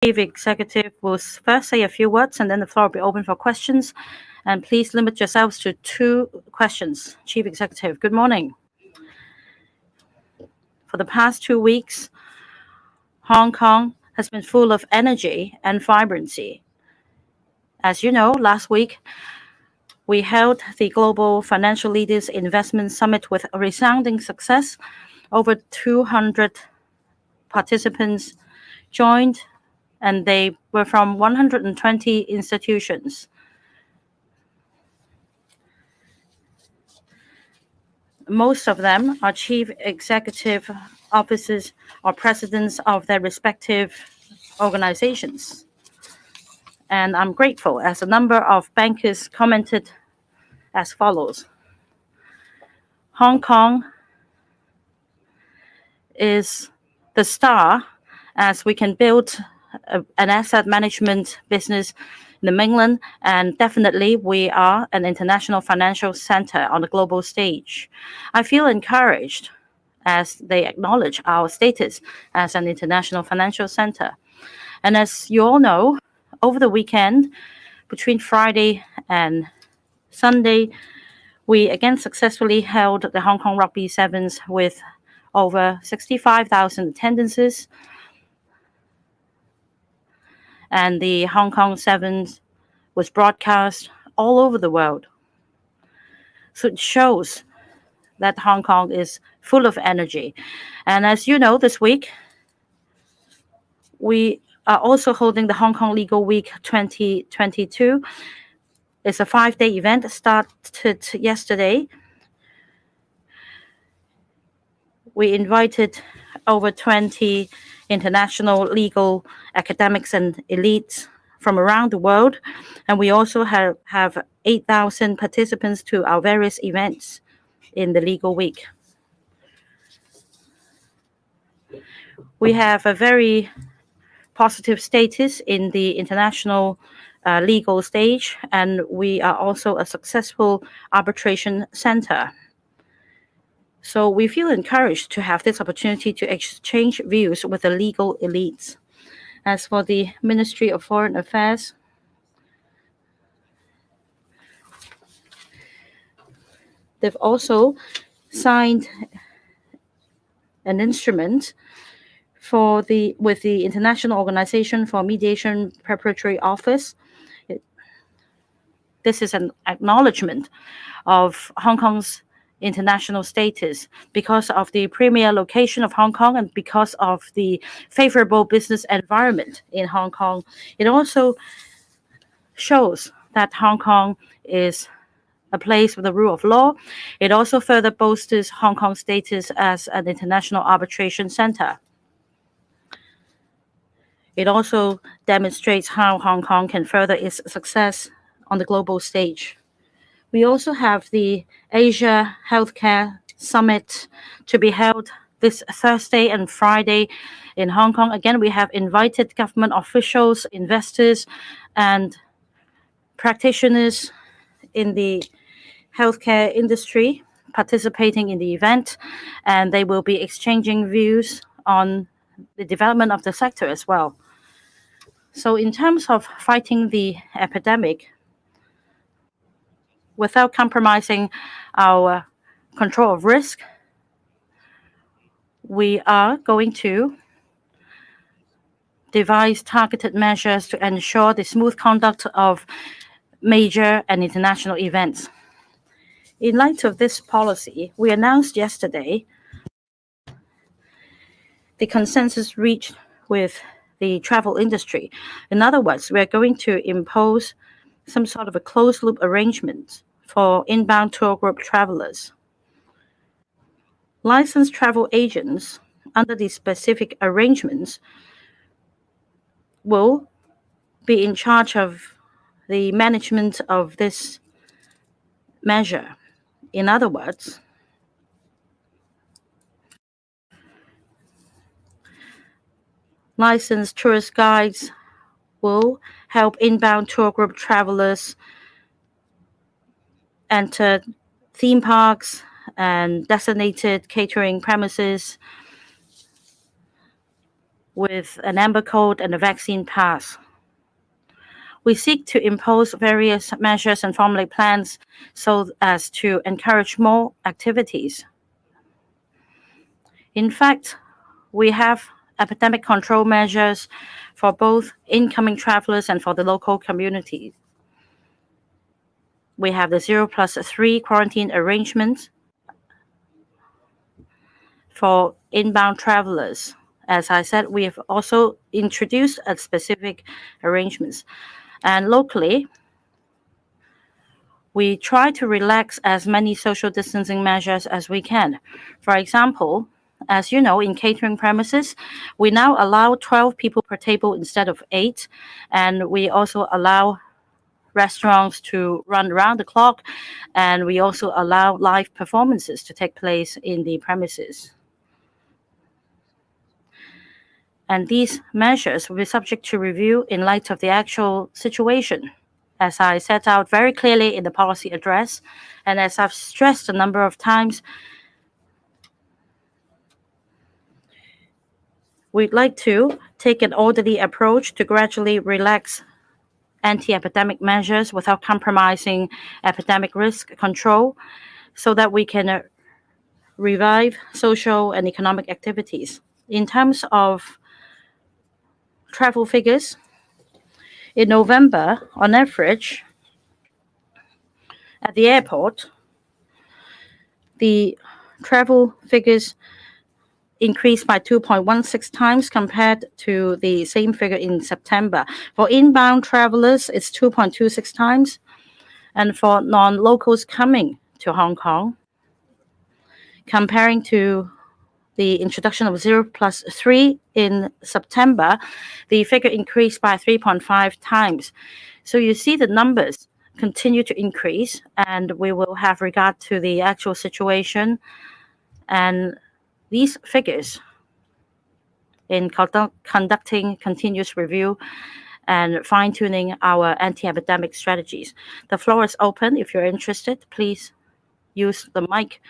Chief Executive will first say a few words, and then the floor will be open for questions. And please limit yourselves to 2 questions. Chief Executive, good morning. For the past 2 weeks, Hong Kong has been full of energy and vibrancy. As you know, last week, we held the Global Financial Leaders Investment Summit with a resounding success. Over 200 participants joined, and they were from 120 institutions. Most of them are chief executive officers or presidents of their respective organizations. And I'm grateful as a number of bankers commented as follows. Hong Kong is the star as we can build an asset management business in the mainland, and definitely we are an international financial center on the global stage. I feel encouraged as they acknowledge our status as an international financial center. And as you all know, over the weekend, between Friday and Sunday, we again successfully held the Hong Kong Rugby Sevens with over 65,000 attendances. And the Hong Kong Sevens was broadcast all over the world. So it shows that Hong Kong is full of energy. And as you know, this week, we are also holding the Hong Kong Legal Week 2022. It's a 5-day event that started yesterday. We invited over 20 international legal academics and elites from around the world, and we also have 8,000 participants to our various events in the legal week. We have a very positive status in the international legal stage, and we are also a successful arbitration center. So we feel encouraged to have this opportunity to exchange views with the legal elites. As for the Ministry of Foreign Affairs, they've also signed an instrument with the International Organization for Mediation Preparatory Office. This is an acknowledgement of Hong Kong's international status because of the premier location of Hong Kong and because of the favorable business environment in Hong Kong. It also shows that Hong Kong is a place with the rule of law. It also further bolsters Hong Kong's status as an international arbitration center. It also demonstrates how Hong Kong can further its success on the global stage. We also have the Asia Healthcare Summit to be held this Thursday and Friday in Hong Kong. Again, we have invited government officials, investors, and practitioners in the healthcare industry participating in the event, and they will be exchanging views on the development of the sector as well. So in terms of fighting the epidemic, without compromising our control of risk, we are going to devise targeted measures to ensure the smooth conduct of major and international events. In light of this policy, we announced yesterday the consensus reached with the travel industry. In other words, we are going to impose some sort of a closed-loop arrangement for inbound tour group travelers. Licensed travel agents under these specific arrangements will be in charge of the management of this measure. In other words, licensed tourist guides will help inbound tour group travelers enter theme parks and designated catering premises with an amber code and a vaccine pass. We seek to impose various measures and formulate plans so as to encourage more activities. In fact, we have epidemic control measures for both incoming travelers and for the local community. We have the 0+3 quarantine arrangements for inbound travelers. As I said, we have also introduced a specific arrangements. And locally, we try to relax as many social distancing measures as we can. For example, as you know, in catering premises, we now allow 12 people per table instead of 8, and we also allow restaurants to run around the clock, and we also allow live performances to take place in the premises. And these measures will be subject to review in light of the actual situation, as I set out very clearly in the policy address, and as I've stressed a number of times. We'd like to take an orderly approach to gradually relax anti-epidemic measures without compromising epidemic risk control so that we can revive social and economic activities. In terms of travel figures, in November, on average, at the airport, the travel figures increased by 2.16 times compared to the same figure in September. For inbound travelers, it's 2.26 times. And for non-locals coming to Hong Kong, comparing to the introduction of 0+3 in September, the figure increased by 3.5 times. So you see the numbers continue to increase, and we will have regard to the actual situation. And these figures in conducting continuous review and fine-tuning our anti-epidemic strategies. The floor is open. If you're interested, please use the mic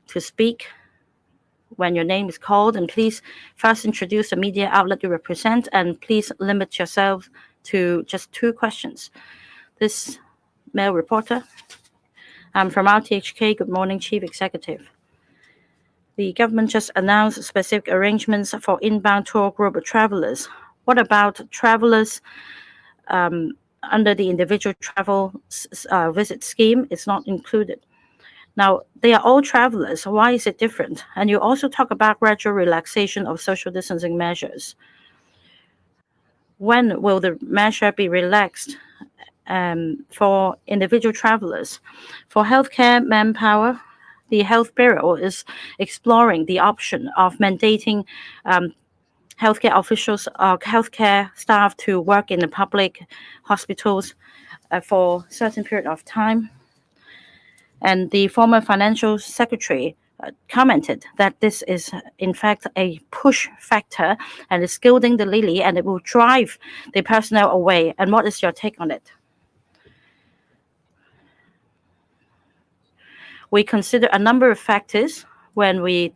to speak when your name is called, and please first introduce the media outlet you represent, and please limit yourself to just 2 questions. This male reporter. I'm from RTHK. Good morning, Chief Executive. The government just announced specific arrangements for inbound tour group travelers. What about travelers under the individual travel visit scheme? It's not included. Now, they are all travelers. Why is it different? And you also talk about gradual relaxation of social distancing measures. When will the measure be relaxed for individual travelers? For healthcare manpower, the Health Bureau is exploring the option of mandating healthcare officials or healthcare staff to work in the public hospitals for a certain period of time. And the former financial secretary commented that this is, in fact, a push factor and is gilding the lily, and it will drive the personnel away. And what is your take on it? We consider a number of factors when we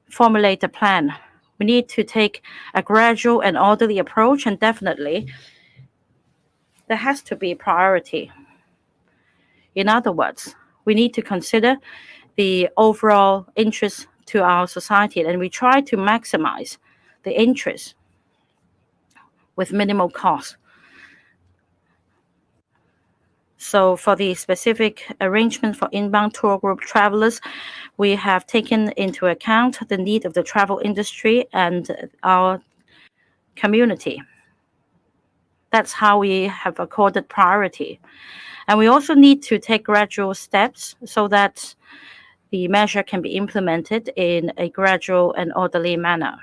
formulate a plan. We need to take a gradual and orderly approach, and definitely there has to be priority. In other words, we need to consider the overall interest to our society, and we try to maximize the interest with minimal cost. So for the specific arrangement for inbound tour group travelers, we have taken into account the need of the travel industry and our community. That's how we have accorded priority. And we also need to take gradual steps so that the measure can be implemented in a gradual and orderly manner.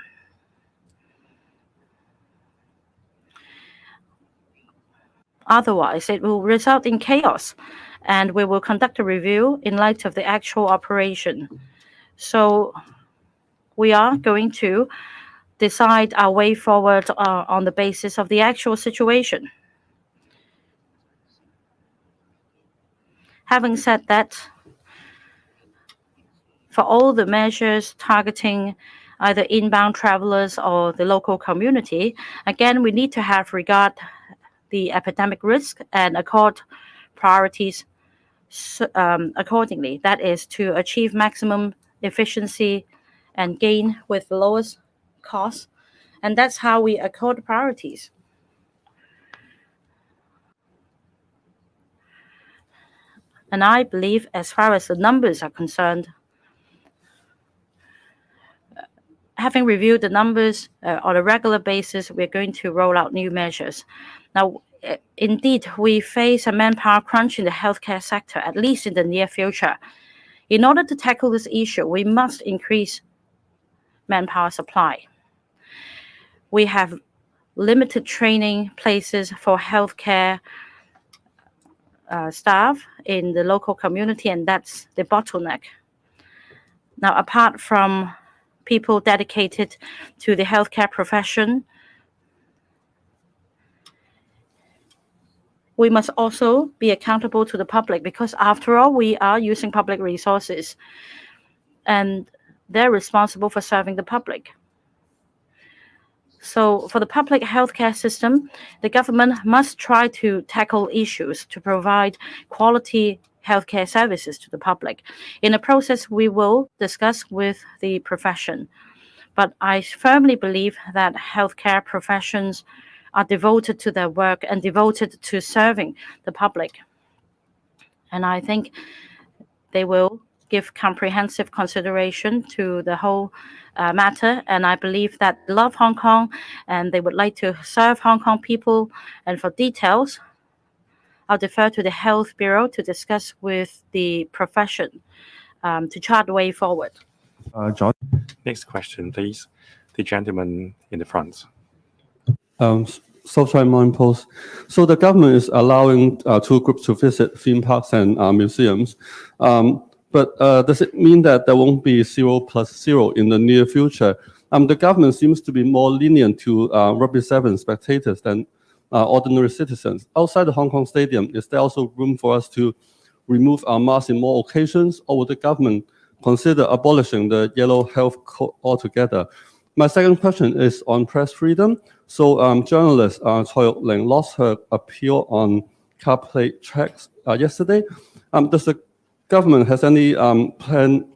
Otherwise, it will result in chaos, and we will conduct a review in light of the actual operation. So we are going to decide our way forward on the basis of the actual situation. Having said that, for all the measures targeting either inbound travelers or the local community. Again, we need to have regard the epidemic risk and accord priorities accordingly. That is to achieve maximum efficiency and gain with the lowest cost. And that's how we accord priorities. And I believe, as far as the numbers are concerned, having reviewed the numbers on a regular basis, we're going to roll out new measures. Now, indeed, we face a manpower crunch in the healthcare sector, at least in the near future. In order to tackle this issue, we must increase manpower supply. We have limited training places for healthcare staff in the local community, and that's the bottleneck. Now, apart from people dedicated to the healthcare profession, we must also be accountable to the public, because after all, we are using public resources and they're responsible for serving the public. So for the public healthcare system, the government must try to tackle issues to provide quality healthcare services to the public. In the process, we will discuss with the profession. But I firmly believe that healthcare professions are devoted to their work and devoted to serving the public. And I think they will give comprehensive consideration to the whole matter. And I believe that they love Hong Kong and they would like to serve Hong Kong people. And for details, I'll defer to the Health Bureau to discuss with the profession to chart the way forward. John. Next question, please. The gentleman in the front. South China Morning Post. So the government is allowing two groups to visit theme parks and museums. But does it mean that there won't be 0+0 in the near future? The government seems to be more lenient to Rugby 7 spectators than ordinary citizens. Outside the Hong Kong Stadium, is there also room for us to remove our masks in more occasions, or would the government consider abolishing the yellow health code altogether? My second question is on press freedom. So journalist Choi Ling lost her appeal on car plate checks yesterday. Does the government has any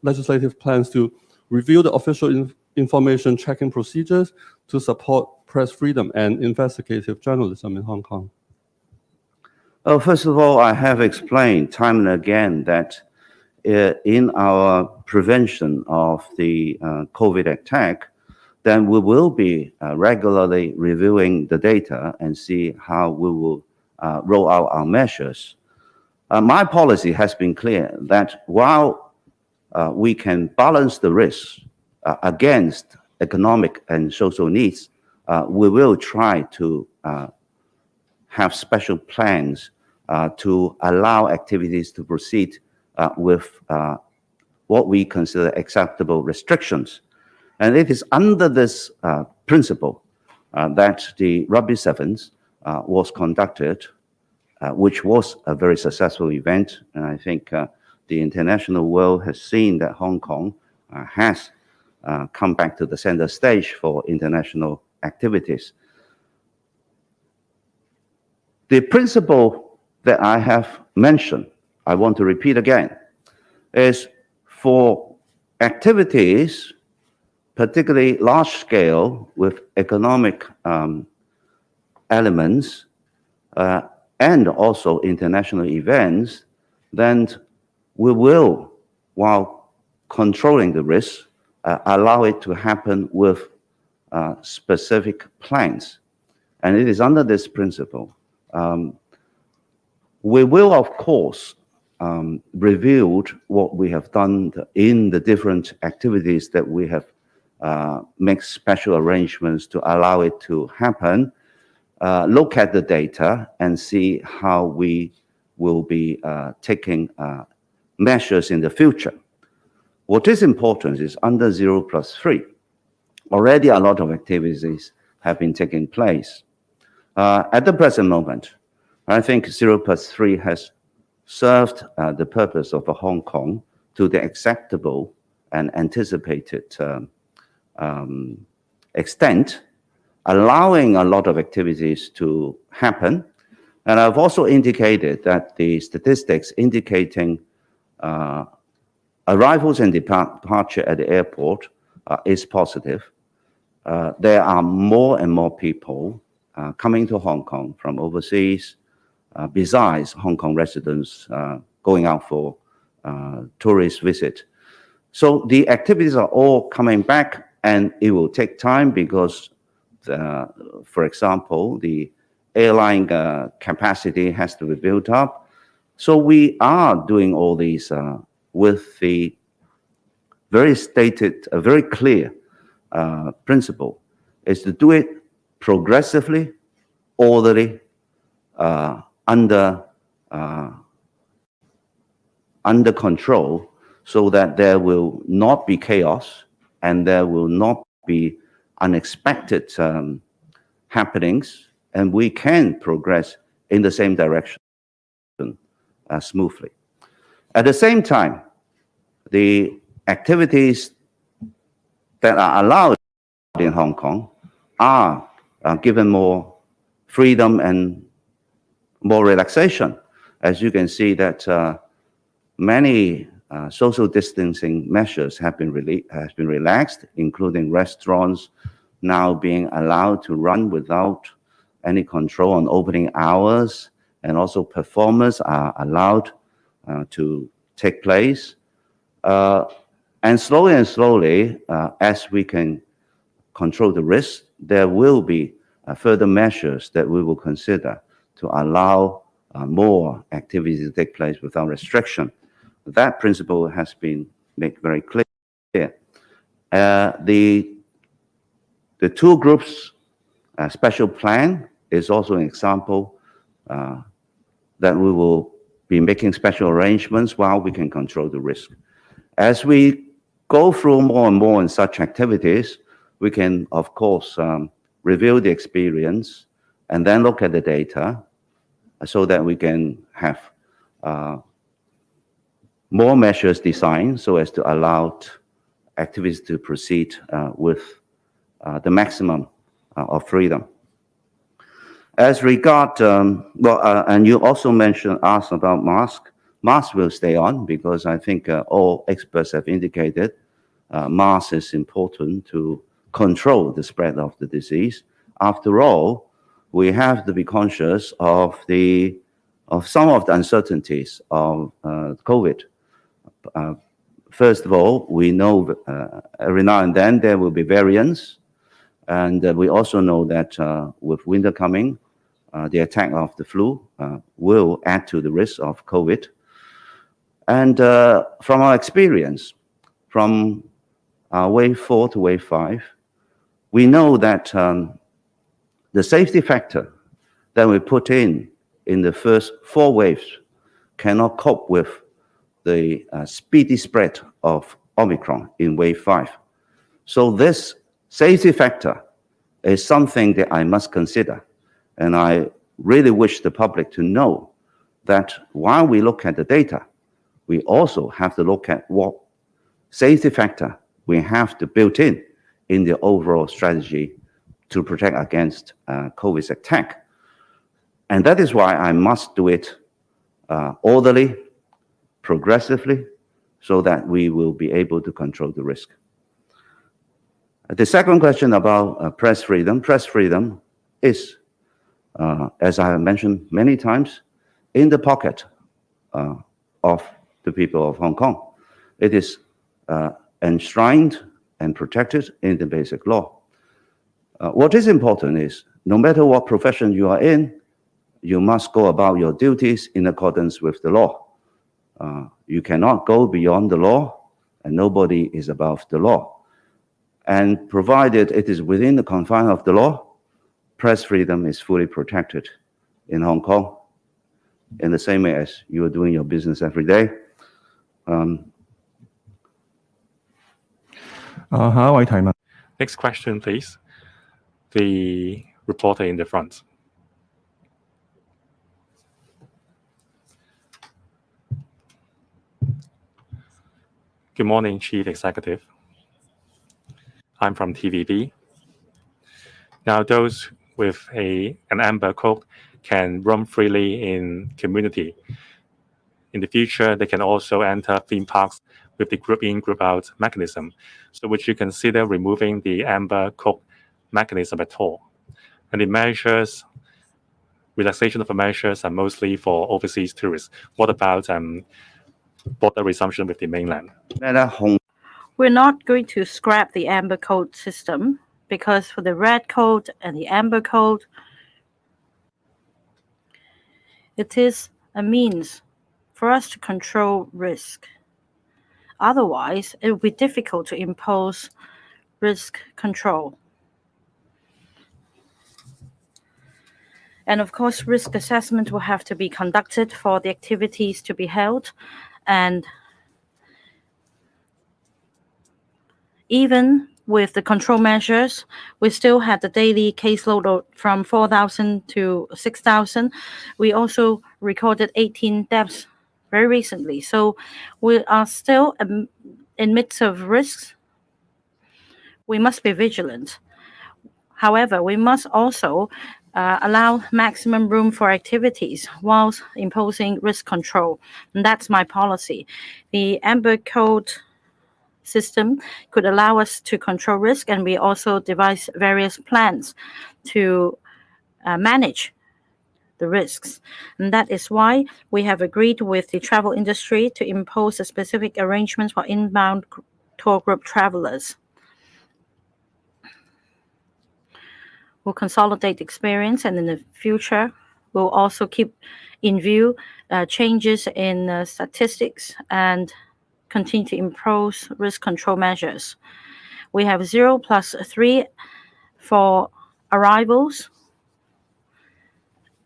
legislative plans to review the official information checking procedures to support press freedom and investigative journalism in Hong Kong? Well, first of all, I have explained time and again that in our prevention of the COVID attack, then we will be regularly reviewing the data and see how we will roll out our measures. My policy has been clear that while we can balance the risks against economic and social needs, we will try to have special plans to allow activities to proceed with what we consider acceptable restrictions. And it is under this principle that the Rugby Sevens was conducted, which was a very successful event. And I think the international world has seen that Hong Kong has come back to the center stage for international activities. The principle that I have mentioned, I want to repeat again, is for activities, particularly large scale with economic elements and also international events, then we will, while controlling the risk, allow it to happen with specific plans. And it is under this principle. We will, of course, review what we have done in the different activities that we have make special arrangements to allow it to happen, look at the data and see how we will be taking measures in the future. What is important is under 0+3. Already a lot of activities have been taking place. At the present moment, I think 0+3 has served the purpose of Hong Kong to the acceptable and anticipated extent, allowing a lot of activities to happen. And I've also indicated that the statistics indicating arrivals and departure at the airport is positive. There are more and more people coming to Hong Kong from overseas, besides Hong Kong residents going out for tourist visit. So the activities are all coming back, and it will take time because, for example, the airline capacity has to be built up. So we are doing all these with the very clear principle, is to do it progressively, orderly, under control, so that there will not be chaos and there will not be unexpected happenings, and we can progress in the same direction smoothly. At the same time, the activities that are allowed in Hong Kong are given more freedom and more relaxation. As you can see that many social distancing measures have been relaxed, including restaurants now being allowed to run without any control on opening hours, and also performers are allowed to take place. And slowly, as we can control the risk, there will be further measures that we will consider to allow more activities to take place without restriction. That principle has been made very clear. The two groups special plan is also an example that we will be making special arrangements while we can control the risk. As we go through more and more in such activities, we can, of course, review the experience and then look at the data so that we can have more measures designed so as to allow activities to proceed with the maximum of freedom. As regard, and you also asked about mask. Mask will stay on because I think all experts have indicated mask is important to control the spread of the disease. After all, we have to be conscious of some of the uncertainties of COVID. First of all, we know every now and then there will be variants, and we also know that with winter coming, the attack of the flu will add to the risk of COVID. And from our experience, from wave 4 to wave 5, we know that the safety factor that we put in the first 4 waves cannot cope with the speedy spread of Omicron in wave 5. So this safety factor is something that I must consider. And I really wish the public to know that while we look at the data, we also have to look at what safety factor we have to build in the overall strategy to protect against COVID's attack. And that is why I must do it orderly, progressively, so that we will be able to control the risk. The second question about press freedom. Press freedom is, as I have mentioned many times, in the pocket of the people of Hong Kong. It is enshrined and protected in the basic law. What is important is, no matter what profession you are in, you must go about your duties in accordance with the law. You cannot go beyond the law, and nobody is above the law. And provided it is within the confines of the law, press freedom is fully protected in Hong Kong, in the same way as you are doing your business every day. 下一位提問。 Next question, please. The reporter in the front. Good morning, Chief Executive. I'm from TVB. Now, those with an amber code can roam freely in community. In the future, they can also enter theme parks with the group in, group out mechanism. So would you consider removing the amber code mechanism at all? And the measures, relaxation of the measures are mostly for overseas tourists. What about border resumption with the mainland? We're not going to scrap the amber code system because for the red code and the amber code, it is a means for us to control risk. Otherwise, it would be difficult to impose risk control. And of course, risk assessment will have to be conducted for the activities to be held. And even with the control measures, we still had the daily caseload from 4,000 to 6,000. We also recorded 18 deaths very recently. So we are still in midst of risks. We must be vigilant. However, we must also allow maximum room for activities whilst imposing risk control. And that's my policy. The amber code system could allow us to control risk, and we also devise various plans to manage the risks. And that is why we have agreed with the travel industry to impose a specific arrangements for inbound tour group travelers. We'll consolidate experience, and in the future, we'll also keep in view changes in statistics and continue to impose risk control measures. We have 0+3 for arrivals.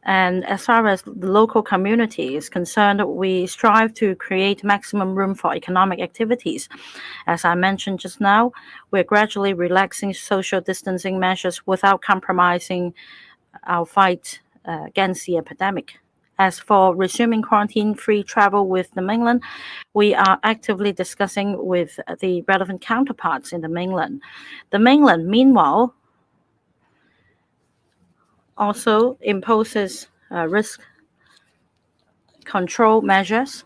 And as far as the local community is concerned, we strive to create maximum room for economic activities. As I mentioned just now, we're gradually relaxing social distancing measures without compromising our fight against the epidemic. As for resuming quarantine-free travel with the mainland, we are actively discussing with the relevant counterparts in the mainland. The mainland, meanwhile, also imposes risk control measures,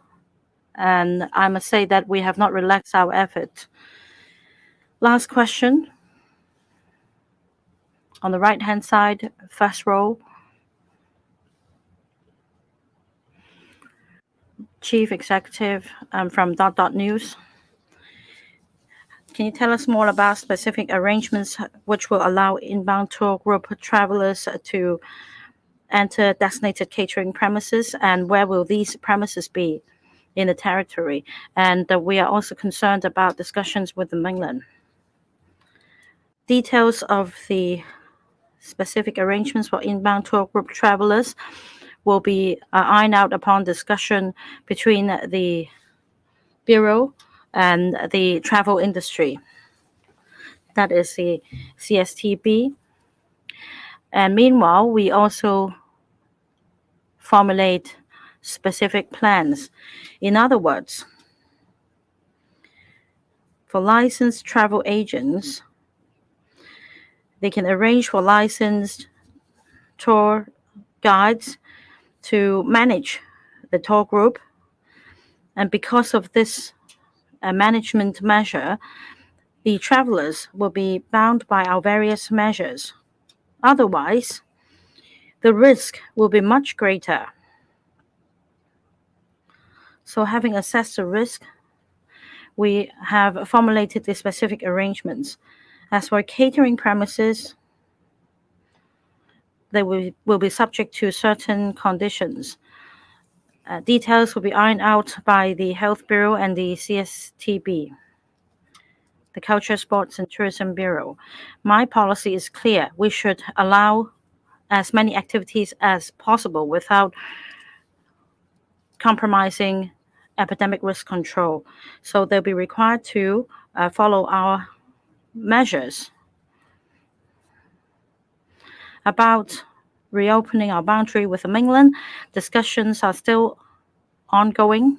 and I must say that we have not relaxed our effort. Last question. On the right-hand side, first row. Chief Executive from ... News. Can you tell us more about specific arrangements which will allow inbound tour group travelers to enter designated catering premises, and where will these premises be in the territory? And we are also concerned about discussions with the mainland. Details of the specific arrangements for inbound tour group travelers will be ironed out upon discussion between the Bureau and the travel industry. That is the CSTB. And meanwhile, we also formulate specific plans. In other words, for licensed travel agents, they can arrange for licensed tour guides to manage the tour group. And because of this management measure, the travelers will be bound by our various measures. Otherwise, the risk will be much greater. So having assessed the risk, we have formulated the specific arrangements. As for catering premises, they will be subject to certain conditions. Details will be ironed out by the Health Bureau and the CSTB, the Culture, Sports and Tourism Bureau. My policy is clear. We should allow as many activities as possible without compromising epidemic risk control. So they'll be required to follow our measures. About reopening our boundary with the mainland, discussions are still ongoing.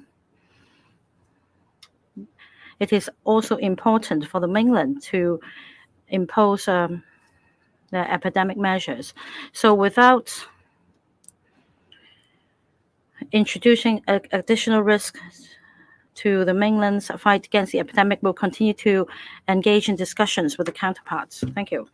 It is also important for the mainland to impose the epidemic measures. So without introducing additional risk to the mainland's fight against the epidemic, we'll continue to engage in discussions with the counterparts. Thank you.